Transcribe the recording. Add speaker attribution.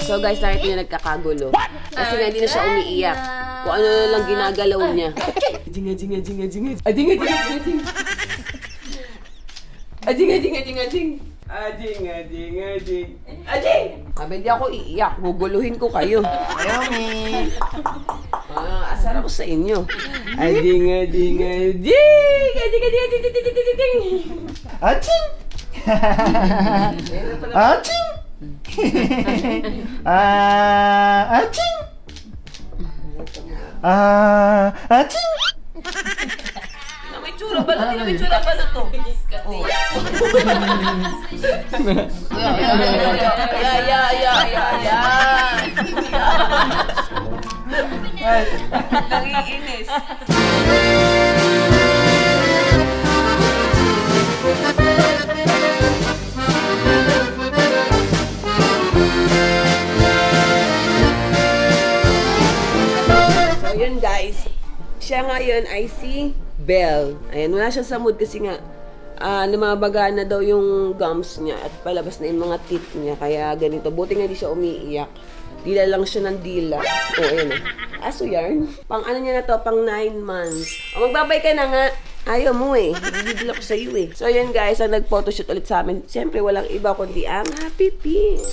Speaker 1: So guys, nakita niyo nagkakagulo. Kasi nga hindi na siya umiiyak. Kung ano na lang ginagalaw niya. Ajing, ajing, ajing, ajing, ajing. Ajing, ajing, ajing, ajing. Ajing, ajing, ajing, ajing. Ajing, ajing, ajing. Ajing! Sabi, hindi ako iiyak. Guguluhin ko kayo.
Speaker 2: Ayaw, me.
Speaker 1: Asar ako sa inyo. Ajing, ajing, ajing. Ajing, ajing, ajing, ajing, ajing, ajing.
Speaker 2: Aching! Aching! Aching! Aching!
Speaker 1: May tsura ba? Hindi na may tsura ba na to? Nangiinis. So yun guys, siya ngayon ay si Belle. Ayan, wala siya sa mood kasi nga namabaga na daw yung gums niya at palabas na yung mga teeth niya. Kaya ganito. Buti nga di siya umiiyak. Dila lang siya ng dila. O, ayan o. Aso yarn. Pang ano niya na to, pang 9 months. O, magbabay ka na nga. Ayaw mo eh. Nagigil ako sa iyo eh. So, yun guys, ang nag-photoshoot ulit sa amin. Siyempre, walang iba kundi ang Happy Pink.